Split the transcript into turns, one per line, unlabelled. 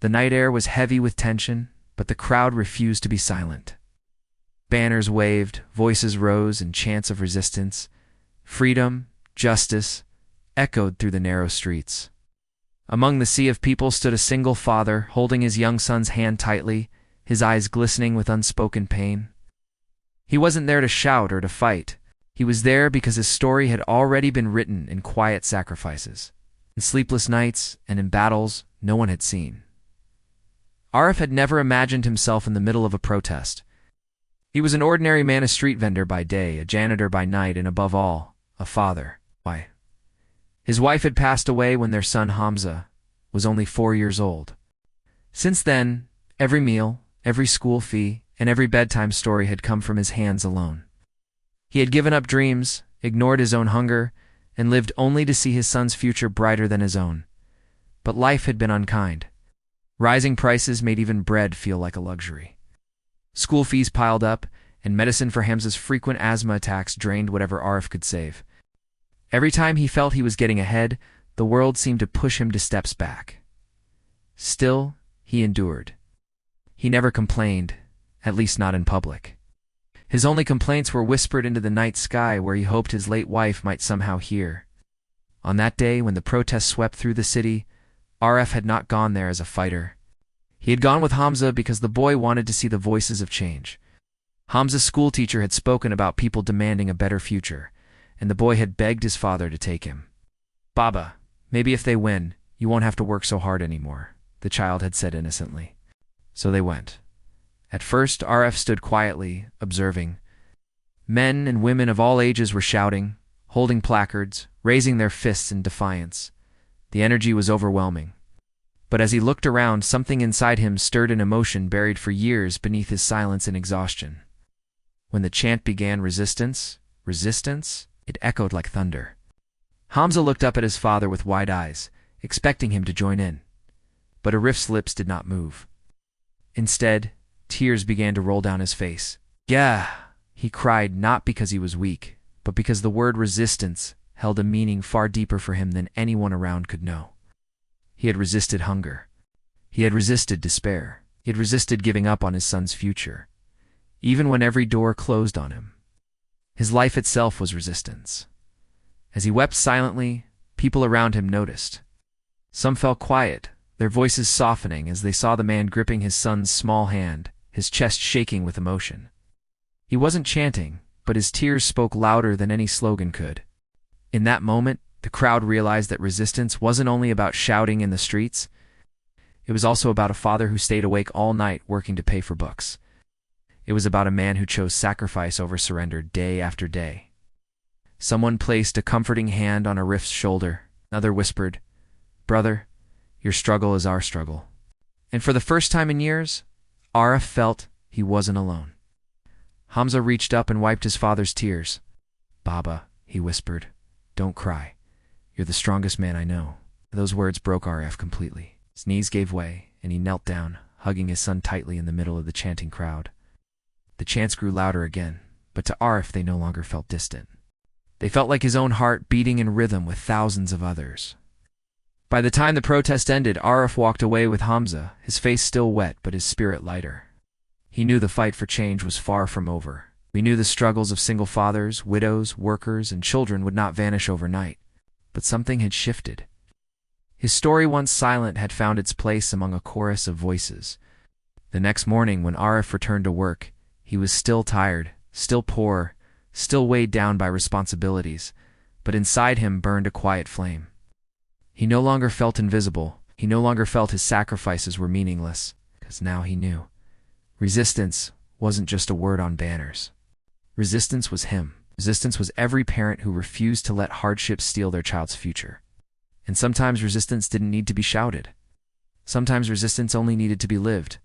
The night air was heavy with tension, but the crowd refused to be silent. Banners waved, voices rose, and chants of resistance, freedom, justice, echoed through the narrow streets. Among the sea of people stood a single father, holding his young son's hand tightly, his eyes glistening with unspoken pain. He wasn't there to shout or to fight. He was there because his story had already been written in quiet sacrifices, in sleepless nights, and in battles no one had seen. Arif had never imagined himself in the middle of a protest. He was an ordinary man, a street vendor by day, a janitor by night, and above all, a father. Why? His wife had passed away when their son Hamza was only 4 years old. Since then, every meal, every school fee, and every bedtime story had come from his hands alone. He had given up dreams, ignored his own hunger, and lived only to see his son's future brighter than his own. But life had been unkind. Rising prices made even bread feel like a luxury. School fees piled up, and medicine for Hamza's frequent asthma attacks drained whatever Arif could save. Every time he felt he was getting ahead, the world seemed to push him to steps back. Still, he endured. He never complained, at least not in public. His only complaints were whispered into the night sky, where he hoped his late wife might somehow hear. On that day when the protests swept through the city, Arif had not gone there as a fighter. He had gone with Hamza because the boy wanted to see the voices of change. Hamza's schoolteacher had spoken about people demanding a better future, and the boy had begged his father to take him. "Baba, maybe if they win, you won't have to work so hard anymore," the child had said innocently. So they went. At first, Arif stood quietly, observing. Men and women of all ages were shouting, holding placards, raising their fists in defiance. The energy was overwhelming. But as he looked around, something inside him stirred an emotion buried for years beneath his silence and exhaustion. When the chant began, resistance, resistance, it echoed like thunder. Hamza looked up at his father with wide eyes, expecting him to join in. But Arif's lips did not move. Instead, tears began to roll down his face. "Yeah!" he cried, not because he was weak, but because the word resistance held a meaning far deeper for him than anyone around could know. He had resisted hunger. He had resisted despair. He had resisted giving up on his son's future, even when every door closed on him. His life itself was resistance. As he wept silently, people around him noticed. Some fell quiet, their voices softening as they saw the man gripping his son's small hand, his chest shaking with emotion. He wasn't chanting, but his tears spoke louder than any slogan could. In that moment, the crowd realized that resistance wasn't only about shouting in the streets. It was also about a father who stayed awake all night working to pay for books. It was about a man who chose sacrifice over surrender day after day. Someone placed a comforting hand on Arif's shoulder. Another whispered, "Brother, your struggle is our struggle." And for the first time in years, Arif felt he wasn't alone. Hamza reached up and wiped his father's tears. "Baba," he whispered, "don't cry. You're the strongest man I know." Those words broke Arif completely. His knees gave way, and he knelt down, hugging his son tightly in the middle of the chanting crowd. The chants grew louder again, but to Arif they no longer felt distant. They felt like his own heart beating in rhythm with thousands of others. By the time the protest ended, Arif walked away with Hamza, his face still wet but his spirit lighter. He knew the fight for change was far from over. He knew the struggles of single fathers, widows, workers, and children would not vanish overnight. But something had shifted. His story, once silent, had found its place among a chorus of voices. The next morning, when Arif returned to work, he was still tired, still poor, still weighed down by responsibilities, but inside him burned a quiet flame. He no longer felt invisible. He no longer felt his sacrifices were meaningless, because now he knew. Resistance wasn't just a word on banners. Resistance was him. Resistance was every parent who refused to let hardship steal their child's future. And sometimes resistance didn't need to be shouted. Sometimes resistance only needed to be lived.